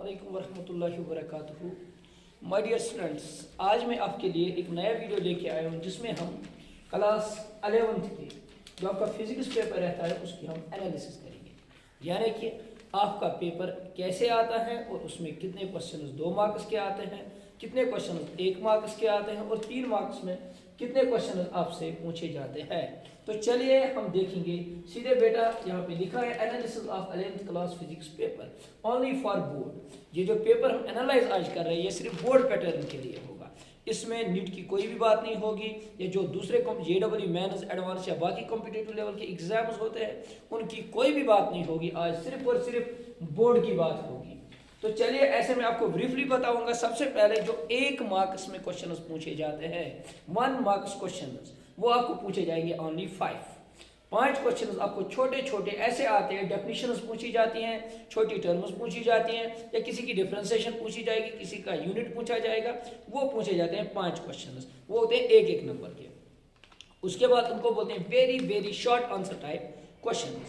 अस्सलामुअलैकुम वरहमतुल्लाहि वबरकातुहू। My dear students, आज मैं आपके लिए एक नया वीडियो लेके आया हूँ जिसमें हम क्लास 11th के जो आपका फिजिक्स पेपर रहता है उसकी हम एनालिसिस करेंगे। यानी कि आपका पेपर कैसे आता है और उसमें कितने क्वेश्चन 2 मार्क्स के आते हैं, कितने क्वेश्चन 1 मार्क्स के आते हैं और 3 मार्क्स में कितने क्वेश्चन आपसे पूछे जाते हैं। तो चलिए हम देखेंगे सीधे बेटा, यहाँ पे लिखा है analysis of 11th class physics paper only for board. ये जो पेपर हम एनालाइज आज कर रहे हैं ये सिर्फ बोर्ड पैटर्न के लिए होगा, इसमें नीट की कोई भी बात नहीं होगी। ये जो दूसरे JEE मेंस एडवांस या बाकी कॉम्पिटिटिव लेवल के एग्जाम्स होते हैं उनकी कोई भी बात नहीं होगी, आज सिर्फ और सिर्फ बोर्ड की बात होगी। तो चलिए ऐसे में आपको ब्रीफली बताऊंगा। सबसे पहले जो 1 मार्क्स में क्वेश्चन पूछे जाते हैं, 1 मार्क्स क्वेश्चन, वो आपको पूछे जाएंगे ओनली 5 क्वेश्चन आपको छोटे छोटे ऐसे आते हैं। डेफिनेशंस पूछी जाती हैं, छोटी टर्म्स पूछी जाती हैं, या किसी की डिफरेंशिएशन पूछी जाएगी, किसी का यूनिट पूछा जाएगा, वो पूछे जाते हैं 5 क्वेश्चन। वो होते हैं 1-1 नंबर के। उसके बाद उनको बोलते हैं very very short answer type question.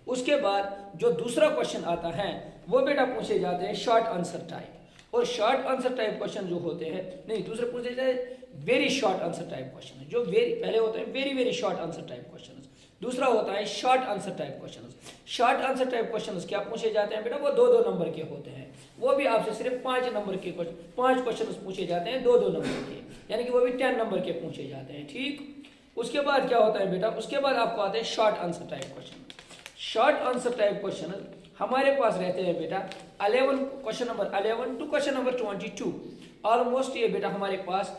उसके बाद जो दूसरा क्वेश्चन आता है वो बेटा पूछे जाते हैं शॉर्ट आंसर टाइप। और शॉर्ट आंसर टाइप क्वेश्चन जो होते हैं, नहीं दूसरे पूछे जाते हैं very short answer type question. जो वेरी पहले होते हैं very very short answer type question, दूसरा होता है short answer type question. Short answer type question क्या पूछे जाते हैं बेटा, वो 2-2 नंबर के होते हैं। वो भी आपसे सिर्फ 5 नंबर के 5 क्वेश्चन पूछे जाते हैं 2-2 नंबर के, यानी कि वो भी 10 नंबर के पूछे जाते हैं। ठीक, उसके बाद क्या होता है बेटा, उसके बाद आपको आते हैं short answer type question. Short answer type question हमारे पास रहते हैं बेटा 11 question number 11 to question number 22। Almost ये बेटा हमारे पास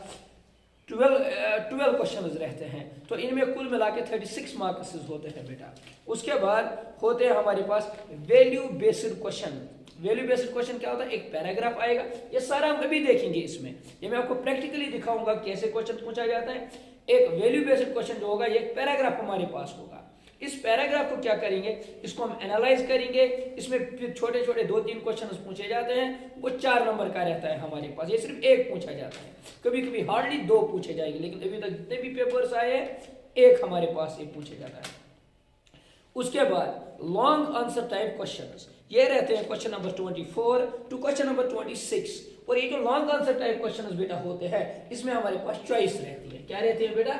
12 क्वेश्चन रहते हैं। तो इनमें कुल मिला के 36 मार्क्स होते हैं बेटा। उसके बाद होते हैं हमारे पास value based question. Value based question क्या होता है, एक पैराग्राफ आएगा, ये सारा हम अभी देखेंगे। इसमें ये मैं आपको प्रैक्टिकली दिखाऊंगा कैसे क्वेश्चन पूछा जाता है। एक वैल्यू बेस्ड क्वेश्चन जो होगा ये एक पैराग्राफ हमारे पास होगा। इस पैराग्राफ को क्या करेंगे, इसको हम एनालाइज करेंगे। इसमें फिर छोटे छोटे 2-3 क्वेश्चन पूछे जाते हैं, वो 4 नंबर का रहता है हमारे पास। ये सिर्फ 1 पूछा जाता है, कभी कभी हार्डली 2 पूछे जाएंगे, लेकिन अभी तक जितने भी पेपर्स आए हैं 1 हमारे पास ये पूछे जाता है। उसके बाद लॉन्ग आंसर टाइप क्वेश्चंस ये रहते हैं question number 24 to question number 26। और ये जो लॉन्ग आंसर टाइप क्वेश्चंस बेटा होते हैं इसमें हमारे पास चॉइस रहती है। क्या रहती है बेटा,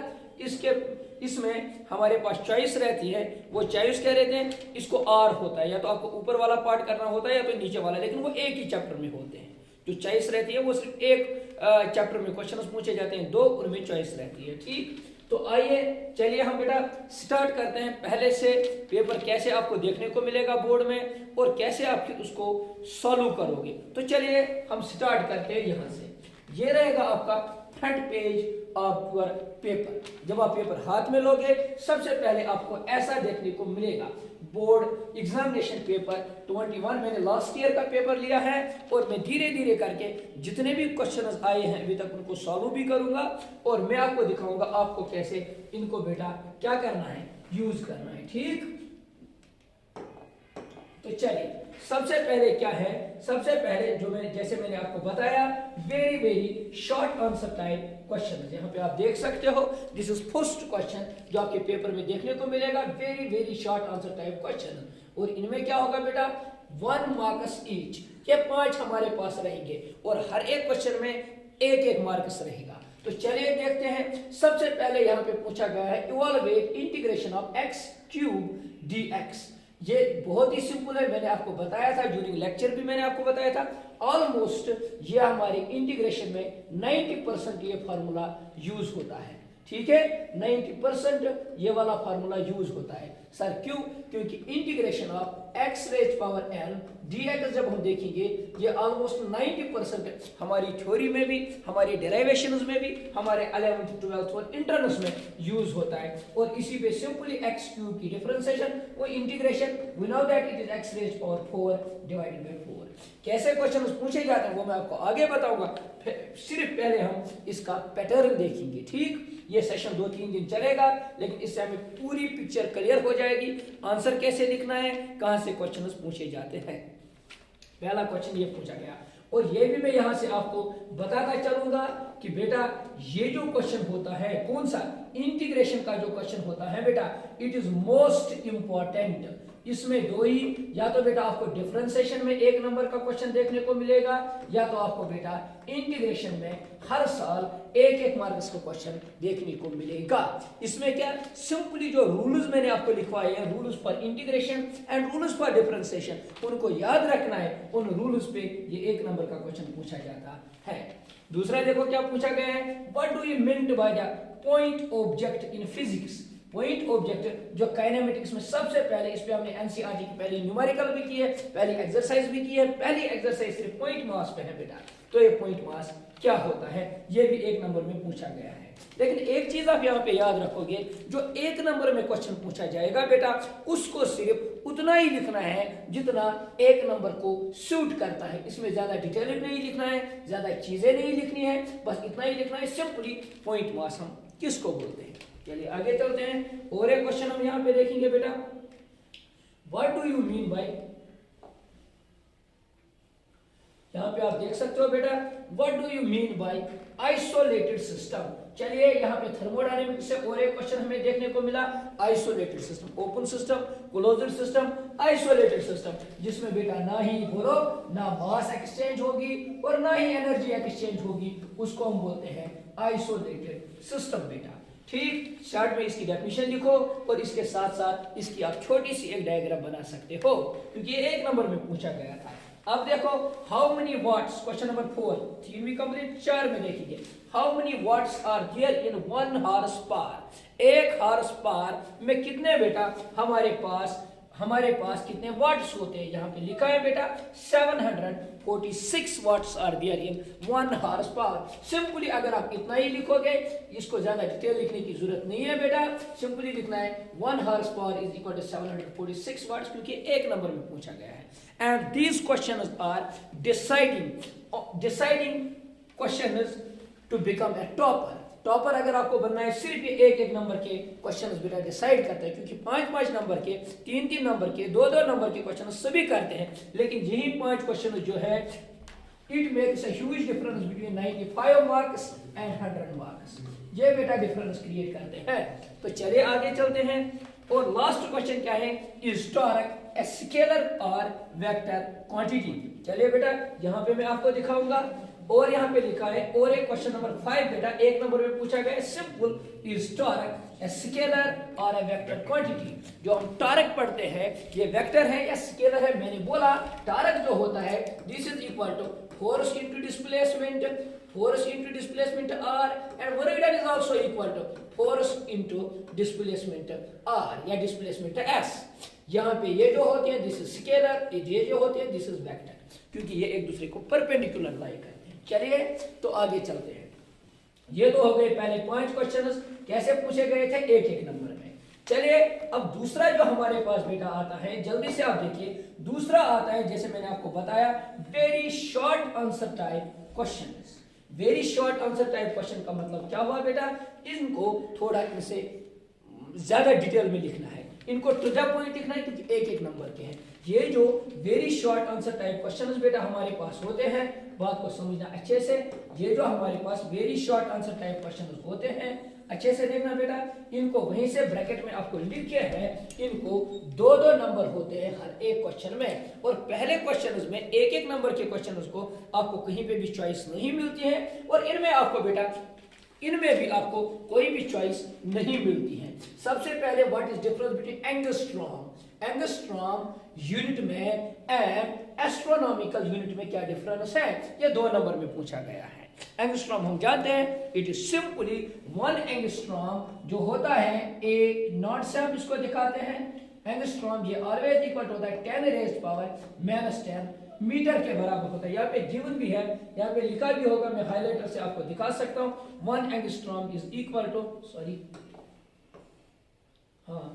इसमें हमारे पास चॉइस रहती है। वो चॉइस क्या रहते हैं, इसको आर होता है, या तो आपको ऊपर वाला पार्ट करना होता है या तो नीचे वाला, लेकिन वो एक ही चैप्टर में होते हैं। जो चॉइस रहती है वो सिर्फ एक चैप्टर में क्वेश्चन पूछे जाते हैं, 2 उनमें चॉइस रहती है। ठीक, तो आइए चलिए हम बेटा स्टार्ट करते हैं पहले से। पेपर कैसे आपको देखने को मिलेगा बोर्ड में और कैसे आप फिर उसको सॉल्व करोगे। तो चलिए हम स्टार्ट करते हैं यहाँ से। ये रहेगा आपका front page of your paper. जब आप पेपर हाथ में लोगे सबसे पहले आपको ऐसा देखने को मिलेगा बोर्ड एग्जामिनेशन पेपर 21। मैंने लास्ट ईयर का पेपर लिया है और मैं धीरे धीरे करके जितने भी क्वेश्चंस आए हैं अभी तक उनको सॉल्व भी करूंगा और मैं आपको दिखाऊंगा आपको कैसे इनको बेटा क्या करना है, यूज करना है। ठीक, तो चलिए सबसे पहले क्या है, सबसे पहले जो मैंने आपको बताया very very short answer type question. यहाँ पे आप देख सकते हो दिस इज फर्स्ट क्वेश्चन जो आपके पेपर में देखने को मिलेगा, very very short answer type question. और इनमें क्या होगा बेटा 1 मार्क्स ईच, ये 5 हमारे पास रहेंगे और हर एक क्वेश्चन में 1-1 मार्क्स रहेगा। तो चलिए देखते हैं। सबसे पहले यहाँ पे पूछा गया है evaluate integration of x³ dx। ये बहुत ही सिंपल है, मैंने आपको बताया था ड्यूरिंग लेक्चर भी मैंने आपको बताया था। ऑलमोस्ट ये हमारी इंटीग्रेशन में 90% ये फार्मूला यूज होता है। ठीक है, 90% ये वाला फार्मूला यूज होता है। सर क्यों, क्योंकि इंटीग्रेशन ऑफ x⁴n dx जब हम देखेंगे ये ऑलमोस्ट 90% हमारी थ्योरी में भी, हमारी डेरिवेशंस में भी, हमारे 11th 12th और इंटरनल्स में यूज होता है। और इसी पे सिंपली x³ की डिफरेंशिएशन वो integration, we know that it is x⁴ divided by 4। कैसे क्वेश्चन पूछे जाते हैं वो मैं आपको आगे बताऊंगा, सिर्फ पहले हम इसका पैटर्न देखेंगे। ठीक, ये सेशन 2-3 दिन चलेगा, लेकिन इससे हमें पूरी पिक्चर क्लियर हो जाएगी आंसर कैसे लिखना है, कहां से क्वेश्चंस पूछे जाते हैं। पहला क्वेश्चन ये पूछा गया और ये भी मैं यहां से आपको बताता चलूंगा कि बेटा ये जो क्वेश्चन होता है कौन सा, इंटीग्रेशन का जो क्वेश्चन होता है बेटा, इट इज मोस्ट इंपॉर्टेंट। इसमें दो ही, या तो बेटा आपको डिफरेंशिएशन में 1 नंबर का क्वेश्चन देखने को मिलेगा, या तो आपको बेटा इंटीग्रेशन में हर साल 1-1 मार्क्स का क्वेश्चन देखने को मिलेगा। इसमें क्या सिंपली जो रूल्स मैंने आपको लिखवाए हैं, rules for integration and rules for differentiation, उनको याद रखना है। उन रूल्स पे ये 1 नंबर का क्वेश्चन पूछा जाता है। दूसरा देखो क्या पूछा गया है, what do you mean by the point object in physics. Point object जो काइनेमेटिक्स में सबसे पहले, इस पे हमने एनसीईआरटी की पहली न्यूमेरिकल भी की है, पहली एक्सरसाइज भी की है। पहली एक्सरसाइज सिर्फ पॉइंट मास पे है बेटा, तो ये पॉइंट मास क्या होता है ये भी 1 नंबर में पूछा गया है। लेकिन एक चीज आप यहाँ पे याद रखोगे, जो 1 नंबर में क्वेश्चन पूछा जाएगा बेटा, उसको सिर्फ उतना ही लिखना है जितना 1 नंबर को सूट करता है। इसमें ज्यादा डिटेल नहीं लिखना है, ज्यादा चीजें नहीं लिखनी है, बस इतना ही लिखना है, सिंपली पॉइंट मास हम किसको बोलते हैं। चलिए आगे चलते हैं, और एक क्वेश्चन हम यहाँ पे देखेंगे बेटा, what do you mean by, यहाँ पे आप देख सकते हो बेटा, what do you mean by isolated system. चलिए यहाँ पे थर्मोडायनेमिक्स से और एक क्वेश्चन हमें देखने को मिला, isolated system, open system, closed system, isolated system, जिसमें बेटा ना ही बोलो ना मास एक्सचेंज होगी और ना ही एनर्जी एक्सचेंज होगी, उसको हम बोलते हैं आइसोलेटेड सिस्टम बेटा। ठीक, शार्ट में इसकी डेफिनेशन लिखो और इसके साथ साथ इसकी आप छोटी सी एक डायग्राम बना सकते हो, क्योंकि ये 1 नंबर में पूछा गया था। अब देखो, how many watts, question number 4, 3 भी कंप्लीट, 4 में देखिए, how many watts are there in 1 horse power. 1 horse power में कितने बेटा हमारे पास कितने वाट्स होते हैं। यहाँ पे लिखा है बेटा 746 watts are there in 1 horse power. Simply अगर आप इतना ही लिखोगे, इसको ज्यादा डिटेल लिखने की जरूरत नहीं है बेटा, सिंपली लिखना है 1 horse power is equal to 746 watts, क्योंकि 1 नंबर में पूछा गया है। And these questions are deciding questions to become a topper. Topper अगर आपको बनना है, सिर्फ ये 1-1 नंबर के क्वेश्चंस बेटा डिसाइड करते हैं, क्योंकि 5-5 नंबर के, 3-3 नंबर के, 2-2 नंबर के क्वेश्चन सभी करते हैं, लेकिन यही 5 क्वेश्चन जो है, it makes a huge difference between 95 marks and 100 marks. ये बेटा डिफरेंस क्रिएट करते हैं। तो चलिए आगे चलते हैं, और लास्ट क्वेश्चन क्या है, इज टॉर्क ए स्केलर और वेक्टर क्वांटिटी। चलिए बेटा यहाँ पे मैं आपको दिखाऊंगा, और यहाँ पे लिखा है, और एक क्वेश्चन नंबर 5 बेटा 1 नंबर में पूछा गया है, simple, is torque a scalar और ए वेक्टर क्वांटिटी। जो हम टॉर्क पढ़ते हैं, ये वेक्टर है या स्केलर है। मैंने बोला टॉर्क जो होता है, this is equal to force into displacement, force into displacement r, and vector is also equal to force into displacement r या displacement s। यहाँ पे ये जो होते हैं दिस इज स्केलर, ये जो होते हैं दिस इज वेक्टर, क्योंकि ये एक दूसरे को परपेंडिकुलर लाई करते हैं। चलिए तो आगे चलते हैं। ये तो हो गए पहले 5 क्वेश्चंस, कैसे पूछे गए थे 1-1 नंबर में। चलिए अब दूसरा जो हमारे पास बेटा आता है, जल्दी से आप देखिए, दूसरा आता है, जैसे मैंने आपको बताया, very short answer type questions. Very short answer type question का मतलब क्या हुआ बेटा, इनको थोड़ा इनसे ज्यादा डिटेल में लिखना है, इनको टू द पॉइंट लिखना है, क्योंकि 1-1 नंबर के हैं। ये जो very short answer type questions बेटा हमारे पास होते हैं, बात को समझना अच्छे से। ये जो हमारे पास very short answer type questions होते हैं, अच्छे से देखना बेटा, इनको वहीं से ब्रैकेट में आपको लिख के है, इनको 2-2 नंबर होते हैं हर एक क्वेश्चन में, और पहले क्वेश्चन में 1-1 नंबर के क्वेश्चन को आपको कहीं पे भी चॉइस नहीं मिलती है, और इनमें आपको बेटा इनमें भी आपको कोई भी चॉइस नहीं मिलती है। सबसे पहले what is difference between angstrom, angstrom unit में एंड एस्ट्रोनॉमिकल यूनिट में क्या डिफरेंस है, ये 2 नंबर में पूछा गया है। एंगस्ट्रॉम हम जानते हैं, इट इज सिंपली 1 एंगस्ट्रॉम जो होता है, ए नॉट से हम इसको दिखाते हैं, एंगस्ट्रॉम ये ऑलवेज इक्वल टू होता है 10 रेज़्ड पावर -10 मीटर के बराबर होता है। यहाँ पे गिवन भी है, यहाँ पे लिखा भी होगा, मैं हाइलाइटर से आपको दिखा सकता हूँ। 1 angstrom is equal to, sorry, हाँ,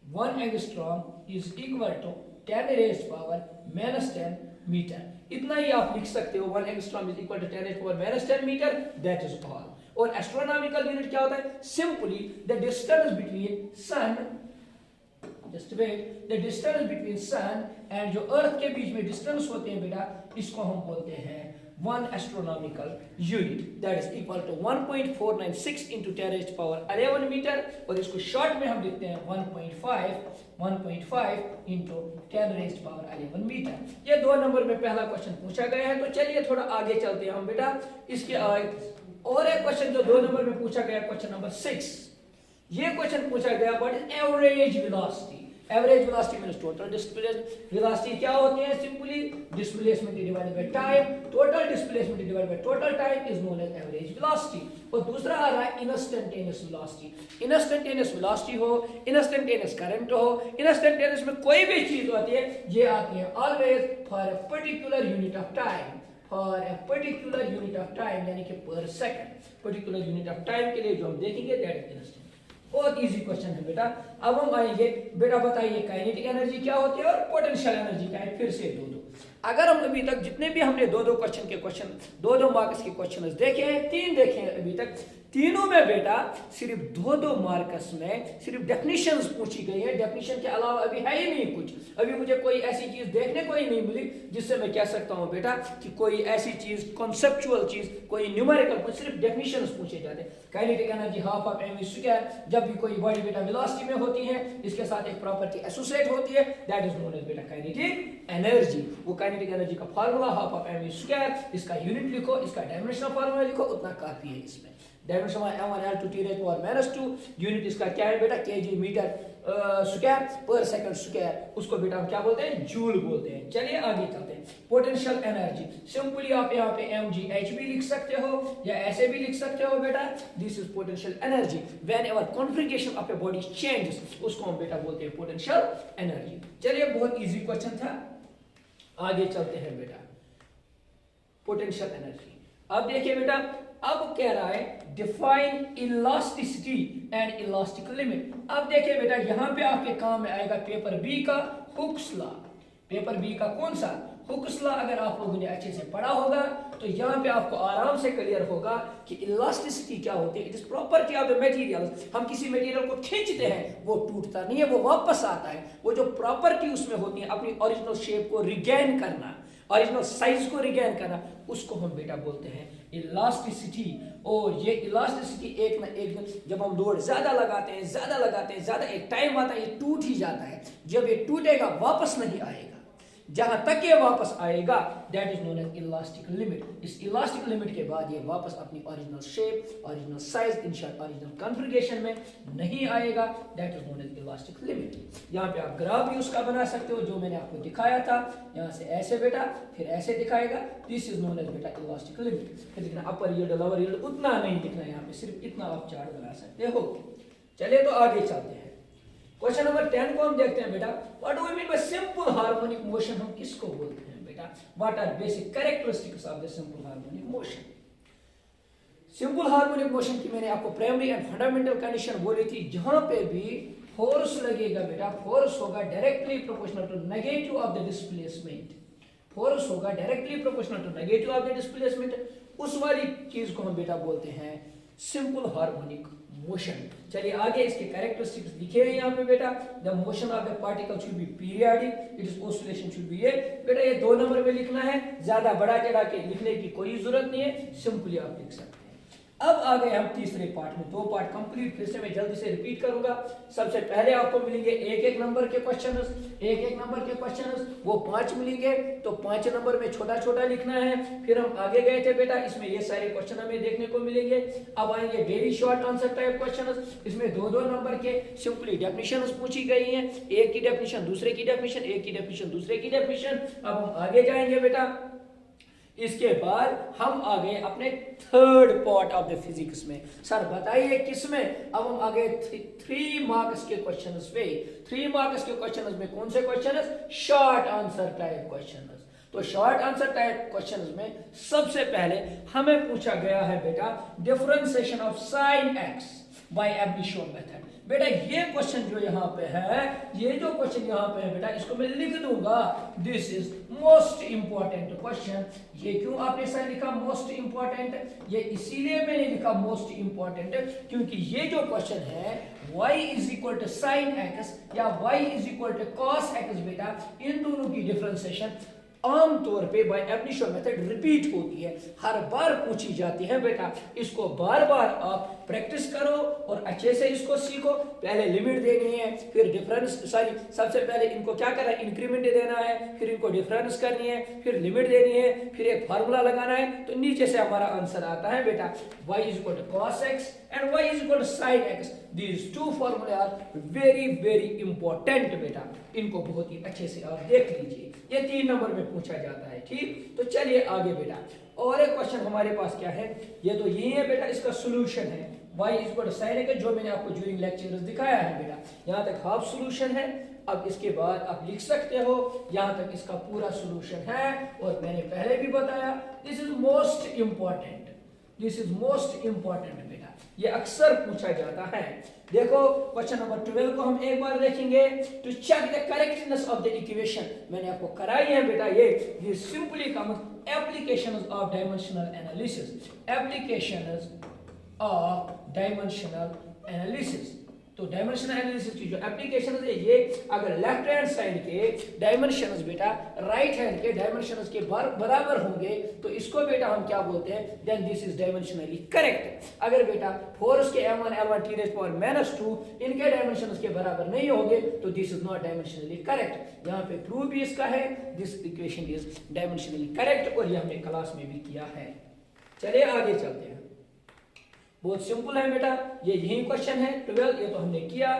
1 angstrom is equal to 10 raised power -10 meter. इतना ही आप लिख सकते हो, 1 angstrom is equal to 10 raised power -10 meter, that is all. और एस्ट्रोनॉमिकल यूनिट क्या होता है, simply the distance between sun just wait, the distance between sun and जो अर्थ के बीच में डिस्टेंस होते हैं बेटा, इसको हम बोलते हैं 1 astronomical unit, that is equal to 1.496 into 10 raised power 11 metre, और इसको शॉर्ट में हम लिखते हैं 1.5 into 10 raised power 11 मीटर। ये 2 नंबर में पहला क्वेश्चन पूछा गया है। तो चलिए थोड़ा आगे चलते हैं हम बेटा। इसके आगे और एक क्वेश्चन जो 2 नंबर में पूछा गया, क्वेश्चन नंबर 6। ये क्वेश्चन पूछा गया what is average velocity. Average velocity means total displacement. Velocity क्या होती है? Simply displacement divided by time. Total displacement divided by total time is known as average velocity. और दूसरा आ रहा है इंस्टेंटेनियस वेलोसिटी। इंस्टेंटेनियस वेलोसिटी हो, इंस्टेंटेनियस करंट हो, इंस्टेंटेनियस में कोई भी चीज होती है, ये आती है always for a particular unit of time, for a particular unit of time, यानी कि पर second. Particular unit of time के लिए जो हम देखेंगे दैट इज इंस्टेंट। बहुत इजी क्वेश्चन है बेटा। अब हम आएंगे बेटा, बताइए काइनेटिक एनर्जी क्या होती है और पोटेंशियल एनर्जी क्या है। फिर से दो अगर हम अभी तक जितने भी हमने दो दो मार्क्स के क्वेश्चन देखे हैं, 3 देखे हैं अभी तक, तीनों में बेटा सिर्फ 2 मार्क्स में सिर्फ डेफिनेशंस पूछी गई है। डेफिनेशन के अलावा अभी है ही नहीं कुछ। अभी मुझे कोई ऐसी चीज देखने को ही नहीं मिली जिससे मैं कह सकता हूं बेटा कि कोई ऐसी चीज कॉन्सेप्चुअल चीज, कोई न्यूमेरिकल, कुछ सिर्फ डेफिनेशंस पूछे जाते हैं। Kinetic energy half of mv square, जब भी कोई बॉडी बेटा वेलोसिटी में होती है, इसके साथ एक प्रॉपर्टी एसोसिएट होती है, दैट इज नोन एज बेटा काइनेटिक एनर्जी। वो काइनेटिक एनर्जी का formula half of mv square, इसका यूनिट लिखो, इसका डायमेंशनल फार्मूला लिखो, उतना काफी है। इसमें डायमेंशन m1L2T⁻⁻², यूनिट इसका क्या है बेटा? kg मीटर स्क्वायर पर सेकंड स्क्वायर। उसको बेटा हम क्या बोलते हैं? जूल बोलते हैं। चलिए आगे चलते हैं। पोटेंशियल एनर्जी सिंपली आप यहाँ पे mgh भी लिख सकते हो या ऐसे भी लिख सकते हो बेटा, this is potential energy. When ever configuration of a body changes, उसको हम बेटा बोलते हैं पोटेंशियल एनर्जी। चलिए बहुत इजी क्वेश्चन था, आगे चलते हैं बेटा। पोटेंशियल एनर्जी अब देखिए बेटा, अब कह रहा है define elasticity and elastic limit. अब देखिए बेटा, यहां पे आपके काम में आएगा पेपर बी का हुक्स लॉ। पेपर बी का कौन सा? Hooke's law. अगर आप लोगों ने अच्छे से पढ़ा होगा तो यहाँ पे आपको आराम से क्लियर होगा कि इलास्टिसिटी क्या होती है। It is property of the material. हम किसी मटेरियल को खींचते हैं, वो टूटता नहीं है, वो वापस आता है। वो जो प्रॉपर्टी उसमें होती है, अपनी ओरिजिनल शेप को रिगेन करना, ओरिजिनल साइज को रिगेन करना, उसको हम बेटा बोलते हैं इलास्टिसिटी। और ये इलास्टिसिटी एक ना एक दिन जब हम लोड ज्यादा लगाते हैं, ज्यादा एक टाइम आता है ये टूट ही जाता है। जब ये टूटेगा वापस नहीं आएगा, जहां तक ये वापस आएगा that is known as elastic limit. इस इलास्टिक लिमिट के बाद ये वापस अपनी original shape, original size, in short original configuration में नहीं आएगा, that is known as elastic limit. यहाँ पे आप ग्राफ भी उसका बना सकते हो जो मैंने आपको दिखाया था। यहाँ से ऐसे बेटा, फिर ऐसे दिखाएगा, दिस इज नोन एज बेटा इलास्टिक लिमिट। फिर लिखना अपर यील्ड, लोअर यील्ड, उतना नहीं लिखना, यहाँ पे सिर्फ इतना आप चार्ट बना सकते हो। चलिए तो आगे चलते हैं। क्वेश्चन नंबर 10 को हम देखते हैं बेटा। What do we mean by simple harmonic motion? हम किसको बोलते हैं बेटा? What are basic characteristics of the simple harmonic motion? Simple harmonic motion की मैंने आपको प्राइमरी एंड फंडामेंटल कंडीशन बोली थी। जहां पे भी फोर्स लगेगा बेटा, फोर्स होगा directly proportional to negative of the displacement. Force होगा directly proportional to negative of the displacement. उस वाली चीज को हम बेटा बोलते हैं सिंपल हार्मोनिक मोशन। चलिए आगे इसके कैरेक्टरिस्टिक्स लिखे हैं यहाँ पे बेटा। The motion of the particle should be periodic, it is oscillation should be. ये बेटा ये 2 नंबर में लिखना है, ज्यादा बड़ा चढ़ा के लिखने की कोई जरूरत नहीं है, सिंपली आप लिख सकते हैं। अब आ गए हम तीसरे पार्ट में। 2 पार्ट कंप्लीट, फिर से मैं जल्दी से रिपीट करूंगा। सबसे पहले आपको मिलेंगे एक नंबर के क्वेश्चंस, एक नंबर के क्वेश्चंस, वो 5 मिलेंगे, तो 5 नंबर में छोटा छोटा लिखना है। फिर हम आगे गए थे बेटा, इसमें ये सारे क्वेश्चन हमें देखने को मिलेंगे। अब आएंगे very short answer type questions, इसमें 2 नंबर के सिंपली डेफिनेशंस पूछी गई हैं। एक की डेफिनेशन, दूसरे की डेफिनेशन, एक की डेफिनेशन, दूसरे की डेफिनेशन। अब हम आगे जाएंगे बेटा। इसके बाद हम आ गए अपने third part of the physics में। सर बताइए किसमें? अब हम आ गए 3 मार्क्स के क्वेश्चंस पे। 3 मार्क्स के क्वेश्चंस में कौन से questions? Short answer type questions. तो शॉर्ट आंसर टाइप क्वेश्चंस में सबसे पहले हमें पूछा गया है बेटा differentiation of sin x by एब्लिशो मेथड। बेटा ये क्वेश्चन जो यहाँ पे है, ये जो क्वेश्चन यहाँ पे है बेटा, इसको मैं लिख दूंगा, this is most important question. ये क्यों आपने सर लिखा मोस्ट इंपॉर्टेंट? ये इसीलिए मैंने लिखा मोस्ट इंपॉर्टेंट क्योंकि ये जो क्वेश्चन है y is equal to sine x या y is equal to cos x बेटा, इन दोनों की डिफरेंशिएशन आमतौर पे बाय एब इनिशियो मेथड रिपीट होती है, हर बार पूछी जाती है बेटा। इसको बार बार आप प्रैक्टिस करो और अच्छे से इसको सीखो। पहले लिमिट देनी है, फिर डिफरेंस, सॉरी सबसे पहले इनको क्या करना है, इंक्रीमेंट देना है, फिर इनको डिफरेंस करनी है, फिर लिमिट देनी है, फिर एक फार्मूला लगाना है। तो नीचे से हमारा आंसर आता है बेटा y is equal to cos x and y is equal to sin x। These two फॉर्मूले आर वेरी वेरी इंपॉर्टेंट बेटा, इनको बहुत ही अच्छे से आप देख लीजिए। ये 3 नंबर में पूछा जाता है, ठीक। तो चलिए आगे बेटा, और एक क्वेश्चन हमारे पास क्या है, ये तो यही है बेटा, इसका सोल्यूशन है y is equal to sin x, जो मैंने आपको ड्यूरिंग लेक्चर्स दिखाया है बेटा। यहाँ तक हाफ सोल्यूशन है। अब इसके बाद आप लिख सकते हो, यहाँ तक इसका पूरा सोल्यूशन है। और मैंने पहले भी बताया, this is most important, this is most important बेटा, ये अक्सर पूछा जाता है। देखो क्वेश्चन नंबर 12 को हम एक बार देखेंगे। To check the correctness of the equation, मैंने आपको कराई है बेटा, ये simply comes applications of dimensional analysis, applications of dimensional analysis. तो डायमेंशनल एनालिसिस की जो एप्लीकेशंस है, ये अगर लेफ्ट हैंड साइड के डायमेंशंस बेटा राइट हैंड के डायमेंशंस के बराबर होंगे तो इसको बेटा हम क्या बोलते हैं, then this is dimensionally correct. अगर बेटा फोर्स के m1 l1 t⁻⁻2 इनके डायमेंशंस के बराबर नहीं होंगे तो this is not dimensionally correct. यहाँ पे प्रूफ भी इसका है, this equation is dimensionally correct, और ये हमने क्लास में भी किया है। चलिए आगे चलते हैं। बहुत सिंपल है बेटा, ये यही क्वेश्चन है 12, ये तो हमने किया।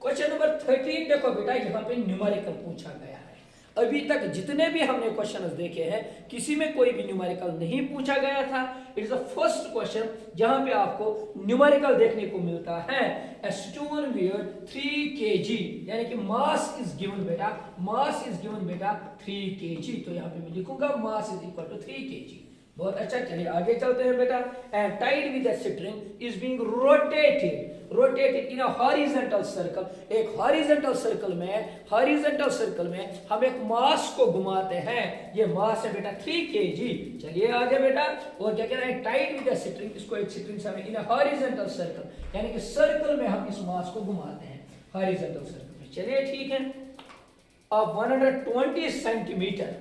क्वेश्चन नंबर 13 देखो बेटा, यहाँ पे न्यूमेरिकल पूछा गया है। अभी तक जितने भी हमने क्वेश्चंस देखे हैं, किसी में कोई भी न्यूमेरिकल नहीं पूछा गया था। It is the first question जहां पे आपको न्यूमेरिकल देखने को मिलता है। A stone weighed 3 kg, यानी कि मास इज गिवन बेटा, मास इज गिवन बेटा 3 kg। तो यहाँ पे मैं लिखूंगा mass is equal to 3 kg। बहुत अच्छा, चलिए आगे चलते हैं बेटा। And tied with a string is being rotated in a horizontal circle. एक हॉरिजॉन्टल सर्कल में हम एक मास को घुमाते हैं, ये मास है बेटा 3 kg। चलिए आगे बेटा, और क्या कह रहा है, टाइड विद अ स्ट्रिंग, इसको एक स्ट्रिंग से हमें इन अ हॉरिजॉन्टल सर्कल, यानी कि सर्कल में हम इस मास को घुमाते हैं हॉरिजॉन्टल सर्कल में। चलिए ठीक है, अब 120 centimetre,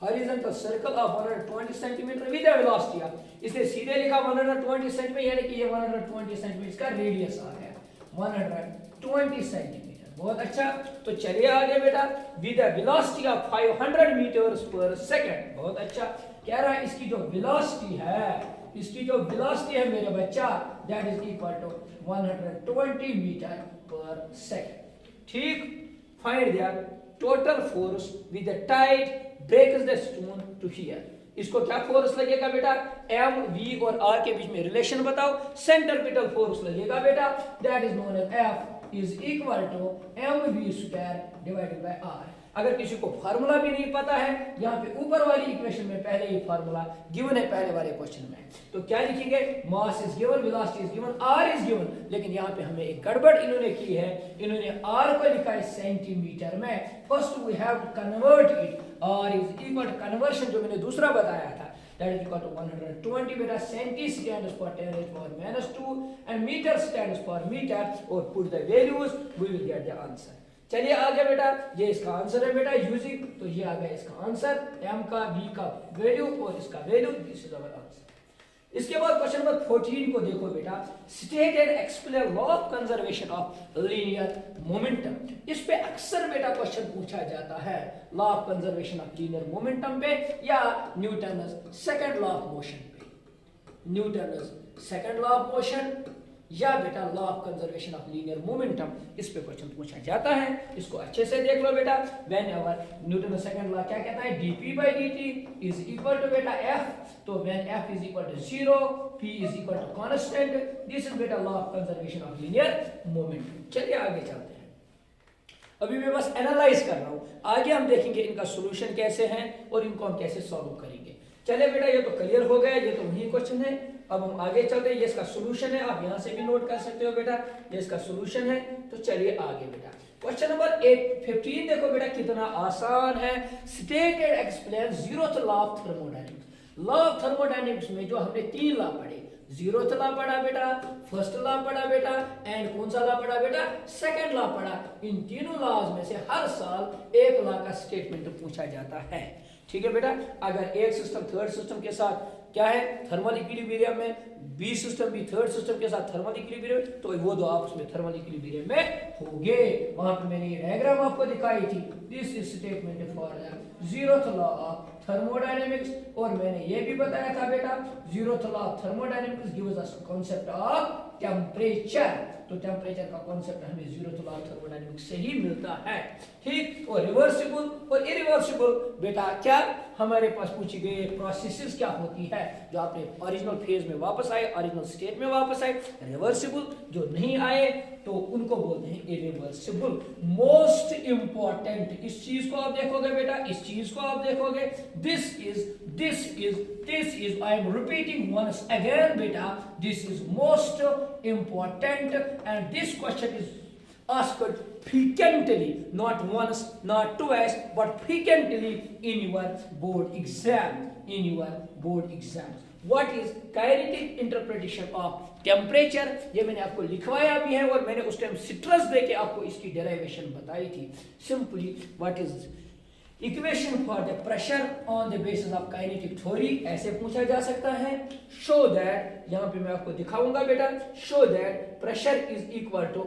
horizontal circle of 120 centimetre with a velocity of, इसने सीधे लिखा 120 सेंटीमीटर, यानी कि ये 120 सेंटीमीटर का रेडियस आ गया 120 सेंटीमीटर। बहुत अच्छा, तो चलिए आगे बेटा, with a velocity of 500 meters per second. बहुत अच्छा, कह रहा है इसकी जो वेलोसिटी है, इसकी जो वेलोसिटी है मेरे बच्चा, that is equal to 120 meter per second. ठीक, find the total force with the tied breaks the stone to here. इसको क्या फोर्स लगेगा बेटा, एम वी और आर के बीच में रिलेशन बताओ। सेंट्रीपिटल फोर्स लगेगा बेटा, that is known as F is equal to M V square divided by R. अगर किसी को फार्मूला भी नहीं पता है, यहाँ पे ऊपर वाली इक्वेशन में पहले ही फार्मूला गिवन है पहले वाले क्वेश्चन में, तो क्या लिखेंगे, mass is given, velocity is given, R is given. लेकिन यहाँ पे हमें एक गड़बड़ इन्होंने की है, इन्होंने आर को लिखा है सेंटीमीटर में। First we have to convert it, R is equal to conversion जो मैंने दूसरा बताया था, that is equal to 120 beta, centi stands for 10⁻⁻2 and meter stands for meter, or put the values, we will get the answer। चलिए आगे बेटा, ये इसका आंसर है बेटा यूजिंग, तो ये आ गया इसका आंसर, m का v का वैल्यू और इसका value, this is our answer. इसके बाद क्वेश्चन नंबर 14 को देखो बेटा, state and explain law of conservation of linear momentum. इस पे अक्सर बेटा क्वेश्चन पूछा जाता है, law of conservation of linear momentum पे या Newton second law of motion पे, Newton second law of motion या बेटा law of conservation of linear momentum, इस पे क्वेश्चन पूछा जाता है। इसको अच्छे से देख लो बेटा, whenever Newton second law क्या कहता है, dp/dt इज इक्वल टू बेटा f, तो when f is equal to 0, p is equal to constant, this is बेटा law of conservation of linear momentum. चलिए आगे चलते हैं, अभी मैं बस एनालाइज कर रहा हूं, आगे हम देखेंगे इनका सॉल्यूशन कैसे है और इनको हम कैसे सॉल्व करेंगे। चले बेटा, ये तो क्लियर हो गया, ये तो वही क्वेश्चन है। अब हम आगे चलते हैं, ये इसका सोल्यूशन है, आप यहाँ से भी नोट कर सकते हो बेटा, ये इसका सोल्यूशन है। तो चलिए आगे बेटा, क्वेश्चन नंबर 15 देखो बेटा कितना आसान है। State and explain zeroth law of thermodynamics. Law of thermodynamics में जो हमने 3 लॉ पढ़े, जीरोथ लॉ पढ़ा बेटा, फर्स्ट लॉ पढ़ा बेटा, एंड कौन सा लॉ पढ़ा बेटा, सेकंड लॉ पढ़ा। इन तीनों लॉज में से हर साल एक लॉ का स्टेटमेंट पूछा जाता है। ठीक है बेटा, अगर एक सिस्टम थर्ड सिस्टम के साथ क्या है, थर्मल इक्विलिब्रियम में, बी सिस्टम भी थर्ड सिस्टम के साथ थर्मल इक्विलिब्रियम, तो वो दो आपस में थर्मल इक्विलिब्रियम में होंगे। वहां पे मैंने ये डायग्राम आपको दिखाई थी, this is statement for the zeroth law of thermodynamics. और मैंने ये भी बताया था बेटा, zeroth law of thermodynamics gives us concept of temperature. तो टेम्परेचर का कांसेप्ट हमें जीरोथ लॉ ऑफ थर्मोडायनेमिक्स से ही मिलता है। ठीक, और रिवर्सिबल और इरिवर्सिबल बेटा क्या हमारे पास पूछी गई प्रोसेसेस क्या होती है, जो आपने ओरिजिनल फेज में वापस आए, ओरिजिनल स्टेट में वापस आए। रिवर्सिबल जो नहीं आए तो उनको बोलते हैं इरिवर्सिबल। मोस्ट इंपॉर्टेंट, इस चीज को आप देखोगे बेटा, इस चीज को आप देखोगे, this is I am repeating once again बेटा, this is most important and this question is asked frequently, not once, not twice, but frequently in your board exam. What is kinetic interpretation of temperature? ये मैंने आपको लिखवाया भी है और मैंने उस टाइम सिट्रस देके आपको इसकी डेरिवेशन बताई थी। Simply, what is equation for the pressure on the basis of kinetic theory, ऐसे पूछा जा सकता है। शो दैट, यहाँ पे मैं आपको दिखाऊंगा बेटा, show that pressure is equal to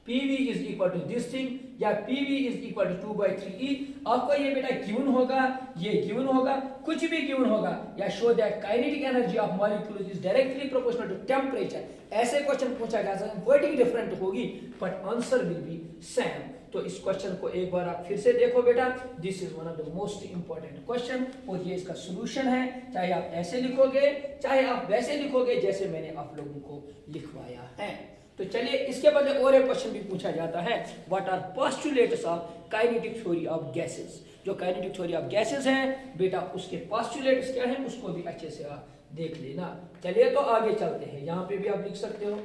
PV is equal to this thing, या PV is equal to 2/3E। आपको ये बेटा गिवन होगा, ये गिवन होगा, कुछ भी गिवन होगा, या show that kinetic energy of molecules is directly proportional to temperature. ऐसे क्वेश्चन पूछा जा सकता है, वर्डिंग डिफरेंट होगी but answer will be same. तो इस क्वेश्चन को एक बार आप फिर से देखो बेटा, this is one of the most important question, और ये इसका सोल्यूशन है। चाहे आप ऐसे लिखोगे, चाहे आप वैसे लिखोगे जैसे मैंने आप लोगों को लिखवाया है। तो चलिए इसके बदले और एक क्वेश्चन भी पूछा जाता है, what are postulates of kinetic theory of gases. जो काइनेटिक थ्योरी ऑफ गैसेस हैं बेटा, उसके पोस्टुलेट्स क्या हैं उसको भी अच्छे से आप देख लेना। चलिए तो आगे चलते हैं, यहाँ पे भी आप लिख सकते हो।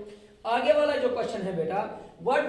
आगे वाला जो क्वेश्चन है बेटा, what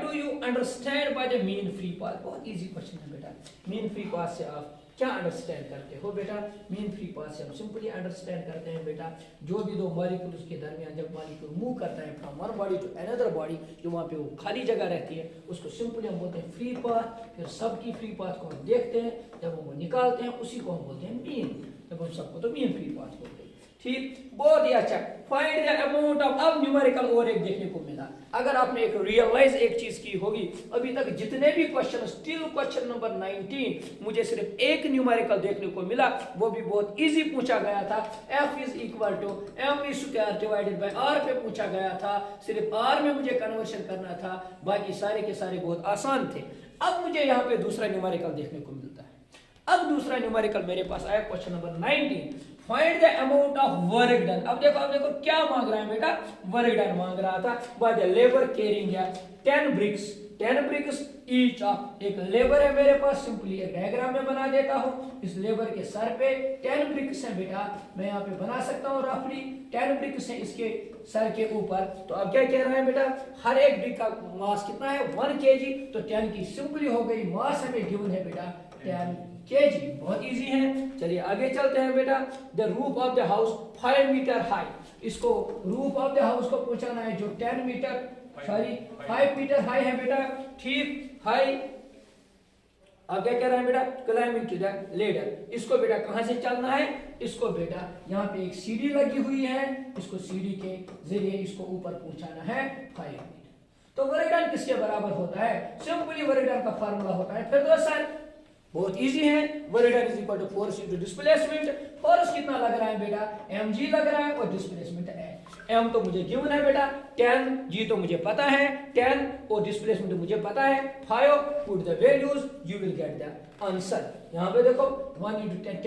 do you understand by the mean free path. बहुत इजी क्वेश्चन है बेटा। मीन फ्री पाथ से आप क्या अंडरस्टैंड करते हो बेटा? मीन फ्री पाथ से हम सिंपली अंडरस्टैंड करते हैं बेटा, जो भी दो मॉलिक्यूल्स के दरमियान जब मॉलिक्यूल मूव करता है from one body to another body, जो वहाँ पे वो खाली जगह रहती है, उसको सिंपली हम बोलते हैं फ्री पाथ। फिर सबकी फ्री पाथ को हम देखते हैं, जब हम वो निकालते हैं उसी को हम बोलते हैं मीन। जब हम सबको तो मीन फ्री पाथ बोलते हैं। ठीक, बहुत ही अच्छा। फाइंड द अमाउंट ऑफ, अब न्यूमेरिकल और एक देखने को मिला। अगर आपने एक रियलाइज एक चीज की होगी, अभी तक जितने भी क्वेश्चन, स्टिल क्वेश्चन नंबर 19 मुझे सिर्फ एक न्यूमेरिकल देखने को मिला, वो भी बहुत इजी पूछा गया था। F is equal to mv square divided by r पे पूछा गया था। सिर्फ r में मुझे कन्वर्शन करना था, बाकी सारे के सारे बहुत आसान थे। अब मुझे यहाँ पे दूसरा न्यूमेरिकल देखने को मिलता है। अब दूसरा न्यूमेरिकल मेरे पास आया, question number 19, find the amount of work done. अब देखो क्या मांग रहा है बेटा, वर्क डन मांग रहा था by the labour carrying 10 bricks each of. एक लेबर है मेरे पास, सिंपली एक डायग्राम में बना देता हूँ। इस लेबर के सर पे 10 ब्रिक्स है बेटा, मैं यहाँ पे बना सकता हूँ रफली 10 ब्रिक्स है इसके सर के ऊपर। तो अब क्या कह रहा है बेटा, हर एक ब्रिक का मास कितना है 1 kg, तो 10 की सिंपली हो गई, मास हमें गिवन है बेटा 10 kg। बहुत इजी है। चलिए आगे चलते हैं बेटा। The roof of the house 5 meter high, इसको रूफ ऑफ द हाउस को पहुंचाना है जो 5 मीटर हाई है बेटा। ठीक, हाई। अब क्या कह रहा है बेटा, क्लाइंबिंग टू द लेडर। इसको बेटा कहां से चलना है, इसको बेटा यहाँ पे एक सीढ़ी लगी हुई है, इसको सीढ़ी के जरिए इसको ऊपर पहुंचाना है 5 मीटर। तो वर्क डन किसके बराबर होता है, सिंपली वर्क डन का फार्मूला होता है, फिर दो सर बहुत इजी है, work done is equal to force into displacement. Force कितना लग रहा है बेटा, mg लग रहा है, और डिस्प्लेसमेंट है m तो मुझे गिवन है बेटा 10, g तो मुझे पता है 10, और डिस्प्लेसमेंट तो मुझे पता है 5। Put the values, you will get the answer. यहाँ पे देखो 1 into 10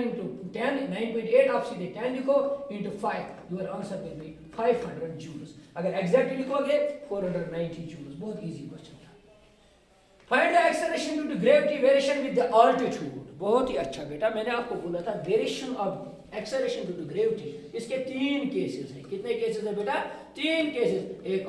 into 10 9.8, आप सीधे 10 लिखो into 5, your answer will be 500 joules. अगर एग्जैक्टली लिखोगे 490 जूल्स। बहुत इजी क्वेश्चन था। Find the acceleration due to gravity variation with the altitude. बहुत ही अच्छा बेटा, मैंने आपको बोला था variation of acceleration due to gravity, इसके 3 केसेस हैं। कितने केसेस हैं बेटा? 3 केसेस। एक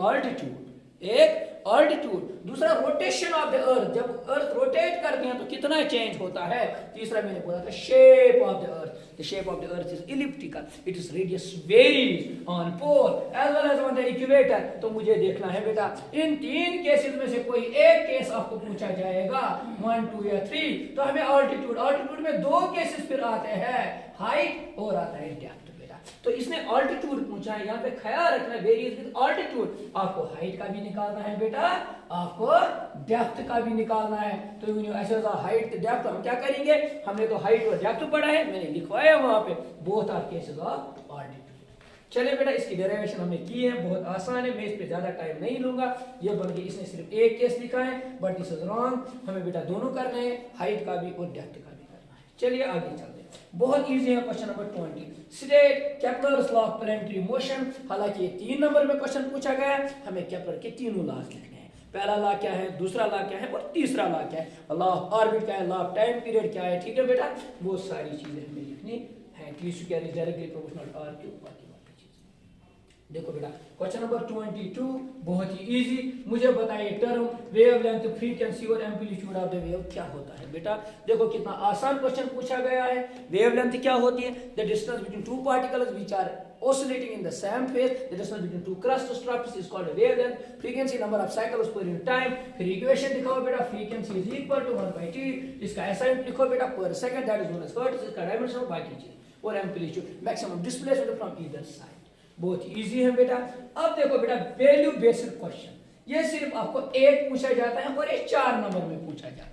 ऑल्टीट्यूड, दूसरा रोटेशन ऑफ द अर्थ, जब अर्थ रोटेट करते हैं तो कितना चेंज होता है, तीसरा मैंने बोला था shape of the earth. The shape of the earth is elliptical, its radius varies on pole as well as on the equator। तो मुझे देखना है बेटा इन 3 केसेस में से कोई एक केस आपको पूछा जाएगा, 1, 2 या 3, तो हमें ऑल्टीट्यूड में 2 केसेस फिर आते हैं, हाइट और आता है डेप्थ। तो इसने ऑल्टीट्यूड पूछा है, यहाँ पे ख्याल रखना वेरिएस विद ऑल्टीट्यूड, आपको हाइट का भी निकालना है बेटा, आपको डेप्थ का भी निकालना है। तो ऐसे हाइट डेप्थ हम क्या करेंगे, हमने तो हाइट और डेप्थ पढ़ा है, मैंने लिखवाया वहां पे both are cases of altitude. चलिए बेटा इसकी डेरिवेशन हमने की है, बहुत आसान है, मैं इस पे ज्यादा टाइम नहीं लूंगा। ये बन गई, इसने सिर्फ एक केस लिखा है बट दिस इज रॉन्ग, हमें बेटा दोनों करने हैं, हाइट का भी और डेप्थ का भी करना है। चलिए आगे चलते हैं, बहुत इजी है। Question number 20, state Kepler's law of planetary motion. हालांकि ये 3 नंबर में क्वेश्चन पूछा गया है, हमें केपलर के तीनों लॉज लिखने हैं। पहला लॉ क्या है, दूसरा लॉ क्या है और तीसरा लॉ क्या है, लॉ ऑफ ऑर्बिट क्या है, लॉ ऑफ टाइम पीरियड क्या है। ठीक है बेटा, वो सारी चीजें हमें लिखनी है। T square is directly proportional to R cube. देखो बेटा क्वेश्चन नंबर 22 बहुत ही इजी, मुझे बताइए टर्म वेवलेंथ, फ्रीक्वेंसी और एम्पलीट्यूड ऑफ द वेव क्या होता है। बेटा देखो कितना आसान क्वेश्चन पूछा गया है। वेवलेंथ क्या होती है, the distance between 2 particles which are oscillating in the same phase, the distance between 2 crust structures is called a wavelength। frequency number of cycles per unit time। फिर इक्वेशन दिखाओ बेटा, frequency is equal to 1/t, इसका SI लिखो बेटा per second, that is known as hertz, इसका dimension और बाकी चीज और amplitude maximum displacement from either side. बहुत इजी है बेटा। अब देखो बेटा वैल्यू बेस्ड क्वेश्चन, ये सिर्फ आपको एक पूछा जाता है और ये 4 नंबर में पूछा जाता है।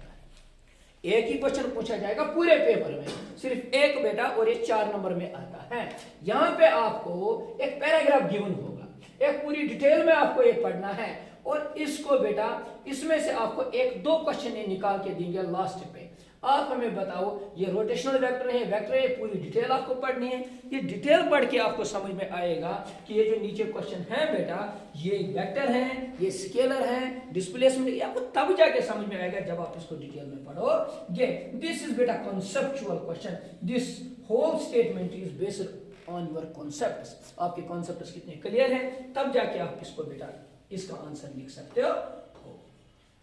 एक ही क्वेश्चन पूछा जाएगा पूरे पेपर में, सिर्फ एक बेटा, और ये 4 नंबर में आता है। यहाँ पे आपको एक पैराग्राफ गिवन होगा, एक पूरी डिटेल में आपको एक पढ़ना है, और इसको बेटा इसमें से आपको 1-2 क्वेश्चन निकाल के देंगे लास्ट पे। आप हमें बताओ ये रोटेशनल वेक्टर है, वेक्टर है, पूरी डिटेल आपको पढ़नी है। ये डिटेल पढ़ के आपको समझ में आएगा कि ये जो नीचे क्वेश्चन है बेटा, ये वेक्टर है, ये स्केलर है, डिस्प्लेसमेंट, ये आपको तब जाके समझ में आएगा जब आप इसको डिटेल में पढ़ोगे। दिस इज बेटा conceptual question, this whole statement is based on your concepts. आपके कॉन्सेप्ट्स कितने क्लियर हैं, तब जाके आप इसको बेटा इसका आंसर लिख सकते हो।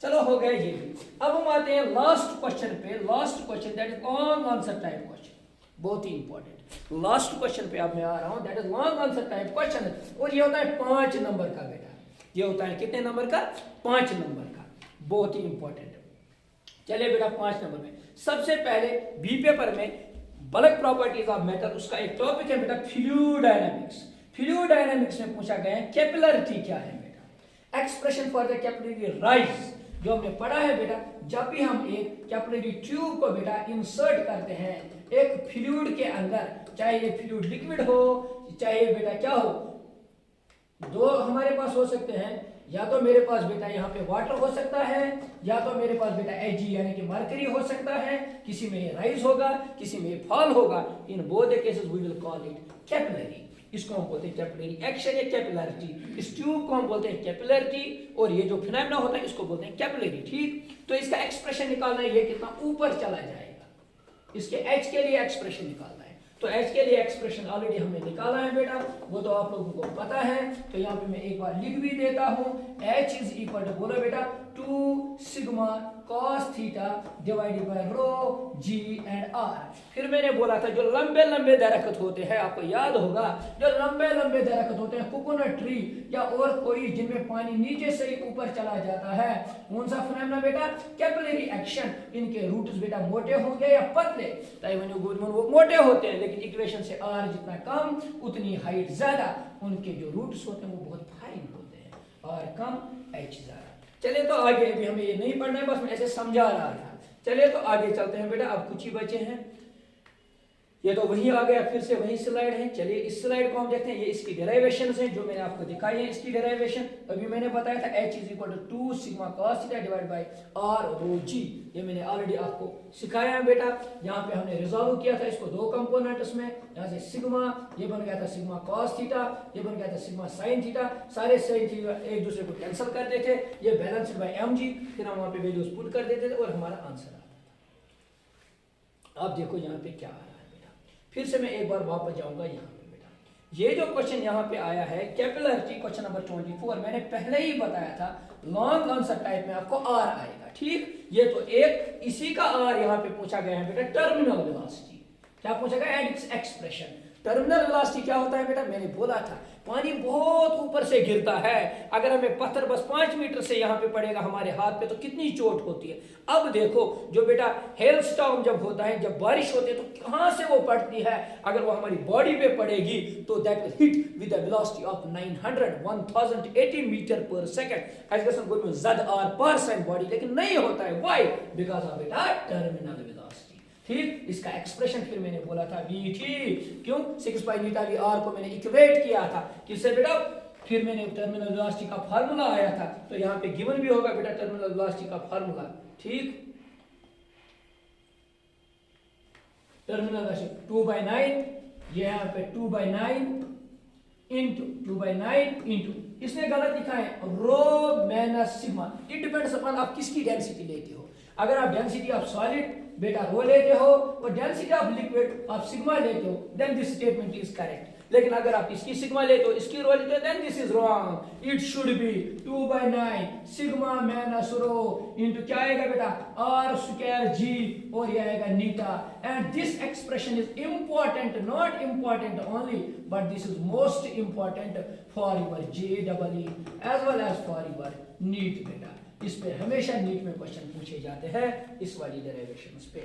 चलो हो गया ये भी। अब हम आते हैं लास्ट क्वेश्चन पे, last question that is long answer type question, बहुत ही इंपॉर्टेंट। लास्ट क्वेश्चन पे अब मैं आ रहा हूं, that is long answer type question, और ये होता है 5 नंबर का बेटा। ये होता है कितने नंबर का, 5 नंबर का, बहुत ही इंपॉर्टेंट। चलिए बेटा 5 नंबर में सबसे पहले बी पेपर में बल्क प्रॉपर्टीज ऑफ मैटर, उसका एक टॉपिक है बेटा फ्लूइड डायनामिक्स। फ्लूइड डायनामिक्स में पूछा गया है कैपिलरिटी क्या है बेटा, expression for the capillary rise, जो हमने पढ़ा है बेटा। जब भी हम एक कैपिलरी ट्यूब को बेटा इंसर्ट करते हैं एक फ्लूइड के अंदर, चाहे ये फ्लूइड लिक्विड हो चाहे बेटा क्या हो, 2 हमारे पास हो सकते हैं, या तो मेरे पास बेटा यहाँ पे वाटर हो सकता है, या तो मेरे पास बेटा Ag यानी कि मरकरी हो सकता है, किसी में ये राइज होगा, किसी में ये फॉल होगा। In both the cases we will call it capillary. इसको हम बोलते हैं कैपिलरी एक्शन या कैपिलरिटी। इस ट्यूब को हम बोलते हैं कैपिलरिटी, और ये जो फिनोमेना होता है इसको बोलते हैं कैपिलरी। ठीक, तो इसका एक्सप्रेशन निकालना है, ये कितना ऊपर चला जाएगा, इसके H के लिए एक्सप्रेशन निकालना है। तो H के लिए एक्सप्रेशन ऑलरेडी हमने निकाला है बेटा, वो तो आप लोगों को पता है। तो यहाँ पे मैं एक बार लिख भी देता हूँ, H इज इक्वल टू, बोलो बेटा 2 sigma cos theta divided by rho g and r। फिर मैंने बोला था जो लंबे लंबे दरख्त होते हैं, आपको याद होगा जो लंबे लंबे दरख्त होते हैं, कोकोनट ट्री या और कोई जिनमें पानी नीचे से ही ऊपर चला जाता है, कौन सा फिनोमेना बेटा, कैपिलरी एक्शन। इनके रूट्स बेटा मोटे होंगे या पतले, वो मोटे होते हैं, लेकिन इक्वेशन से r जितना कम उतनी हाइट ज्यादा, उनके जो रूट्स होते हैं वो बहुत फाइन होते हैं, r कम h ज्यादा। चलिए तो आगे, अभी हमें ये नहीं पढ़ना है, बस मैं ऐसे समझा रहा था। चलिए तो आगे चलते हैं बेटा, अब कुछ ही बचे हैं। ये तो वही आ गया, फिर से वही स्लाइड है। चलिए इस स्लाइड को हम देखते हैं, ये इसकी डेरिवेशन है जो मैंने आपको दिखाई है। इसकी डेरिवेशन अभी मैंने बताया था, H is equal to 2 sigma cos theta divide by r rho g। ये मैंने ऑलरेडी आपको सिखाया है बेटा। यहाँ पे हमने रिजॉल्व किया था इसको 2 कंपोनेंट्स में। यहाँ से सिग्मा, ये बन गया था सिग्मा cos थीटा, ये बन गया था सिग्मा sin थीटा। सारे sin थीटा एक दूसरे को कैंसिल कर देते, ये बैलेंस्ड बाय mg, फिर हम वहाँ पे वैल्यूज पुट कर देते थे और हमारा आंसर आता था। आप देखो यहाँ पे क्या आ रहा है बेटा, फिर से मैं एक बार वापस जाऊंगा यहाँ पे बेटा। ये जो क्वेश्चन यहाँ पे आया है कैपिलरिटी क्वेश्चन नंबर 24, मैंने पहले ही बताया था लॉन्ग आंसर टाइप में आपको आर आएगा, ठीक। ये तो एक इसी का आर यहाँ पे पूछा गया है बेटा, टर्मिनल वेलोसिटी। क्या पूछा गया? एक्सप्रेशन। टर्मिनल वेलोसिटी क्या होता है बेटा? मैंने बोला था पानी बहुत ऊपर से गिरता है, अगर हमें पत्थर बस 5 मीटर से यहाँ पे पड़ेगा हमारे हाथ पे तो कितनी चोट होती है। अब देखो जो बेटा हेल स्टॉर्म जब होता है, जब बारिश होती है तो कहाँ से वो पड़ती है, अगर वो हमारी बॉडी पे पड़ेगी तो that will hit with the velocity of 1080 metre per second as गसन गुड में जद आर परसेंट बॉडी, लेकिन नहीं होता है। व्हाई? बिकॉज ऑफ बेटा टर्मिनल वेलोसिटी, ठीक। इसका एक्सप्रेशन फिर मैंने बोला था vt, क्यों 6 पाई नीटा वी आर को मैंने इक्वेट किया था किससे बेटा, फिर मैंने टर्मिनल वेलोसिटी का फार्मूला आया था, तो यहाँ पे गिवन भी होगा बेटा टर्मिनल वेलोसिटी का फार्मूला, ठीक। टर्मिनल वेलोसिटी 2/9, ये यहाँ पे 2/9 इंटू 2/9 इंटू, इसने गलत लिखा है rho minus sigma. It depends upon आप किसकी डेंसिटी लेते हो। अगर आप डेंसिटी ऑफ सॉलिड बेटा रो लेते हो और डेंसिटी ऑफ लिक्विड आप सिग्मा लेते हो, then this statement is correct. लेकिन अगर आप इसकी सिग्मा लेते हो, इसकी रो लेते हो, then this is wrong. It should be 2/9 sigma minus rho into क्या आएगा बेटा आर स्क्वायर जी, और ये आएगा नीटा। And this expression is important, not important only but this is most important for your JEE as well as for your NEET बेटा। इस पे हमेशा नीट में क्वेश्चन पूछे जाते हैं इस वाली डेरिवेशंस पे।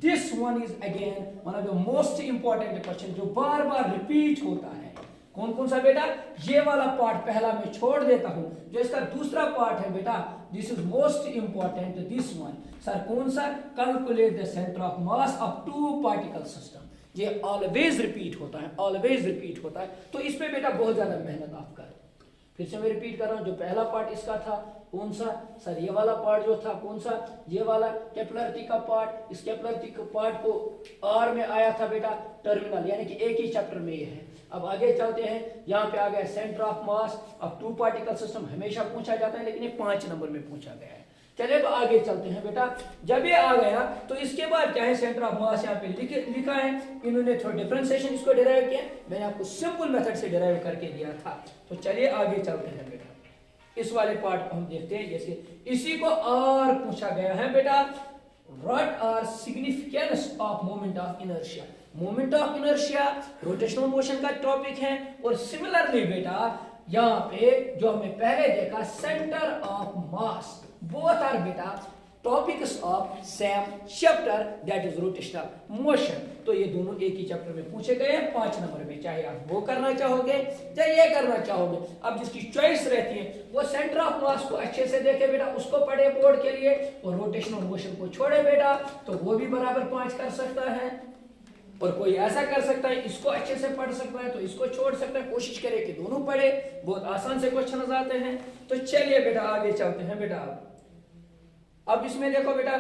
This one is again one of the most important question जो बार बार रिपीट होता है। कौन कौन सा बेटा? ये वाला पार्ट पहला मैं छोड़ देता हूं, जो इसका दूसरा पार्ट है बेटा this is most important, this one. Sir कौन सा? Calculate the centre of mass of two particle system. ये ऑलवेज रिपीट होता है, ऑलवेज रिपीट होता है, तो इस पे बेटा बहुत ज्यादा मेहनत आप कर। फिर से मैं रिपीट कर रहा हूं, जो पहला पार्ट इसका था कौन सा? सर ये वाला पार्ट जो था कौन सा? ये वाला कैपिलरिटी का पार्ट। इस कैपिलरिटी के पार्ट को आर में आया था बेटा टर्मिनल, यानी कि एक ही चैप्टर में ये है। अब आगे चलते हैं, यहाँ पे आ गया centre of mass of two particle system, हमेशा पूछा जाता है लेकिन ये 5 नंबर में पूछा गया है। चलिए तो आगे चलते हैं बेटा। जब ये आ गया तो इसके बाद क्या है, सेंटर ऑफ मास यहाँ पे लिखा है, इन्होंने थोड़ा डिफरेंशिएशन इसको डिराइव किया, मैंने आपको सिंपल मेथड से डिराइव करके दिया था। तो चलिए आगे चलते हैं बेटा, इस वाले पार्ट को हम देखते हैं। जैसे इसी को और पूछा गया है बेटा, what are significance of moment of inertia. Moment of inertia rotational motion का टॉपिक है, और सिमिलरली बेटा यहाँ पे जो हमने पहले देखा centre of mass, both are बेटा topics of same chapter that is rotational motion. तो ये दोनों एक ही चैप्टर में पूछे गए हैं 5 नंबर में, चाहे आप वो करना चाहोगे या ये करना चाहोगे। अब जिसकी चॉइस रहती है वो सेंटर ऑफ मास को अच्छे से देखे बेटा, उसको पढ़े बोर्ड के लिए, और रोटेशनल मोशन को छोड़े बेटा तो वो भी बराबर 5 कर सकता है। और कोई ऐसा कर सकता है इसको अच्छे से पढ़ सकता है तो इसको छोड़ सकता है। कोशिश करे कि दोनों पढ़े, बहुत आसान से क्वेश्चन आते हैं। तो चलिए बेटा आगे चलते हैं बेटा। अब इसमें देखो बेटा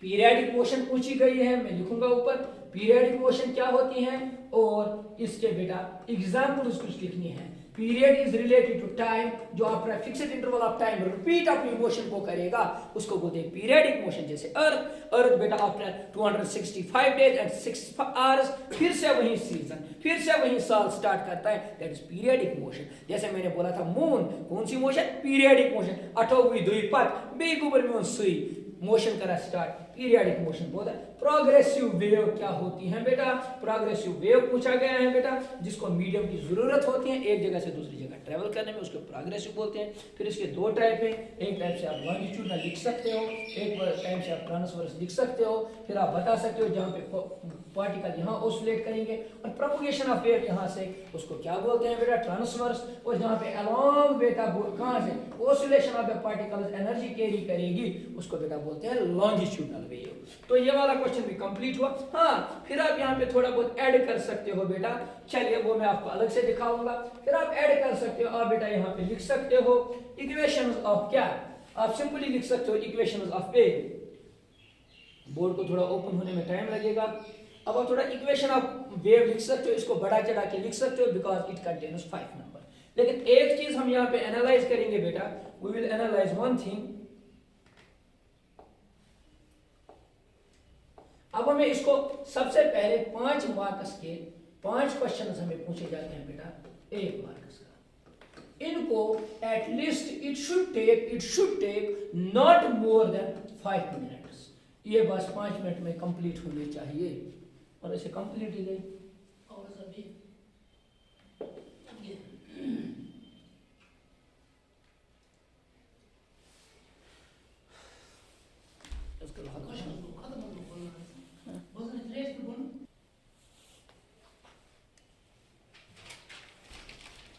पीरियडिक मोशन पूछी गई है, मैं लिखूंगा ऊपर पीरियडिक मोशन क्या होती है, और इसके बेटा एग्जाम्पल्स कुछ लिखनी है। Period is related to time, जो after fixed interval of time repeat अपनी मोशन को करेगा उसको बोलते हैं पीरियडिक मोशन। जैसे अर्थ बेटा आफ्टर 265 डेज एंड 6 आवर्स फिर से वही सीजन, फिर से वही साल स्टार्ट करता है, दैट इज पीरियडिक मोशन। जैसे मैंने बोला था मून कौन सी मोशन? Periodic motion. 28 दुई पत बेगुबर में सुई मोशन करा स्टार्ट, पीरियडिक मोशन बोलता है। प्रोग्रेसिव वेव क्या होती है बेटा? प्रोग्रेसिव वेव पूछा गया है बेटा, जिसको मीडियम की जरूरत होती है एक जगह से दूसरी जगह ट्रेवल करने में, उसको प्रोग्रेसिव बोलते हैं। फिर इसके 2 टाइप है, एक टाइप से आप लॉन्गिट्यूडनल लिख सकते हो, एक टाइप से आप ट्रांसवर्स लिख सकते हो। फिर आप बता सकते हो जहाँ पे पार्टिकल यहाँ ऑसिलेट करेंगे, और प्रोपगेशन ऑफ वेव यहाँ से उसको क्या बोलते हैं बेटा? ट्रांसवर्स। और जहाँ पे अलोंग बेटा कहाँ से oscillation of the particles energy carry करेगी उसको बेटा बोलते हैं लॉन्गिट्यूडनल वेव। तो ये वाला क्वेश्चन भी कंप्लीट हुआ। हाँ फिर आप यहाँ पे थोड़ा बहुत ऐड कर सकते हो बेटा, चलिए वो मैं आपको अलग से दिखाऊंगा। फिर आप ऐड कर सकते हो, आप बेटा यहाँ पे लिख सकते हो इक्वेशंस ऑफ क्या, आप सिंपली लिख सकते हो इक्वेशंस ऑफ वेव। बोर्ड को थोड़ा ओपन होने में टाइम लगेगा। अब आप थोड़ा इक्वेशन ऑफ वेव लिख सकते हो, इसको बढ़ा चढ़ा के लिख सकते हो बिकॉज इट कंटेन्स 5 नंबर। लेकिन एक चीज हम यहाँ पे एनालाइज करेंगे बेटा, we will analyse one thing. अब हमें इसको सबसे पहले 5 मार्क्स के 5 क्वेश्चन हमें पूछे जाते हैं बेटा 1 मार्क्स का। इनको at least it should take not more than 5 minutes. ये बस 5 मिनट में कंप्लीट होने चाहिए और ऐसे कंप्लीट ही गई। और सभी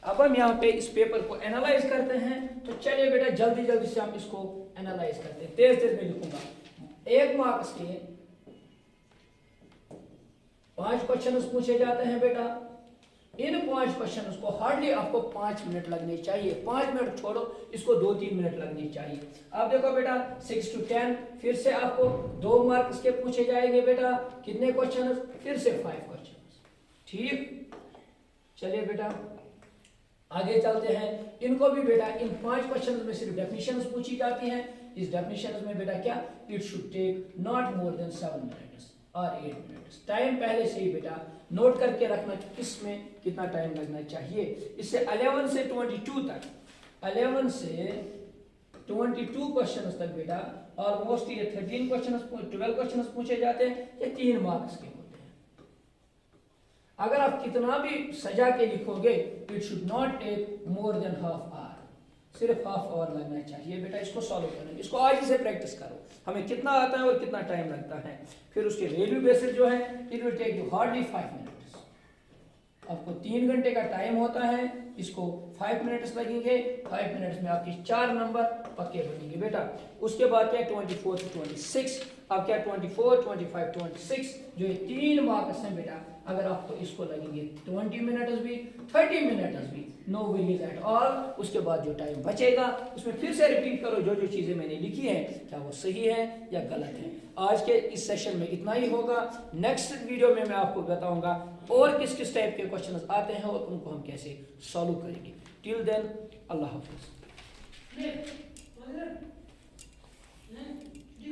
अब हम यहाँ पे इस पेपर को एनालाइज करते हैं। तो चलिए बेटा जल्दी जल्दी से हम इसको एनालाइज करते हैं। तेज तेज में लिखूंगा। 1 मार्क्स के 5 क्वेश्चन पूछे जाते हैं बेटा। इन 5 क्वेश्चन को हार्डली आपको 5 मिनट लगने चाहिए। 5 मिनट छोड़ो, इसको 2-3 मिनट लगने चाहिए। अब देखो बेटा 6 to 10 फिर से आपको 2 मार्क्स के पूछे जाएंगे बेटा। कितने क्वेश्चन? फिर से 5 क्वेश्चन। ठीक, चलिए बेटा आगे चलते हैं। इनको भी बेटा इन 5 क्वेश्चन में सिर्फ डेफिनेशंस पूछी जाती हैं। इस डेफिनेशंस में बेटा क्या, it should take not more than 7 minutes और 8 मिनट्स। टाइम पहले से ही बेटा नोट करके रखना कि किसमें कितना टाइम लगना चाहिए। इससे 11 से 22 तक, 11 से 22 क्वेश्चन तक बेटा ऑलमोस्ट ये 13 क्वेश्चन 12 क्वेश्चन पूछे जाते हैं। ये 3 मार्क्स के होते हैं। अगर आप कितना भी सजा के लिखोगे, it should not take more than half hour. सिर्फ हाफ आवर लगना चाहिए बेटा इसको सॉल्व करने में। इसको आज से प्रैक्टिस करो, हमें कितना आता है और कितना टाइम लगता है। फिर उसके वैल्यू बेसिस जो है, it will take you hardly 5 minutes. आपको 3 घंटे का टाइम होता है, इसको 5 मिनट्स लगेंगे। 5 मिनट्स में आपके 4 नंबर पक्के बनेंगे बेटा। उसके बाद क्या 24 से 26, अब क्या 24, 25, 26 जो ये 3 मार्क्स हैं बेटा। अगर आपको इसको लगेंगे 20 मिनट्स भी, 30 मिनट्स भी, नो वेरीज एट ऑल। उसके बाद जो टाइम बचेगा उसमें फिर से रिपीट करो जो जो चीज़ें मैंने लिखी हैं, क्या वो सही है या गलत है। आज के इस सेशन में इतना ही होगा। नेक्स्ट वीडियो में मैं आपको बताऊंगा और किस किस टाइप के क्वेश्चन आते हैं और उनको हम कैसे सॉल्व करेंगे। टिल देन अल्लाह हाफिज।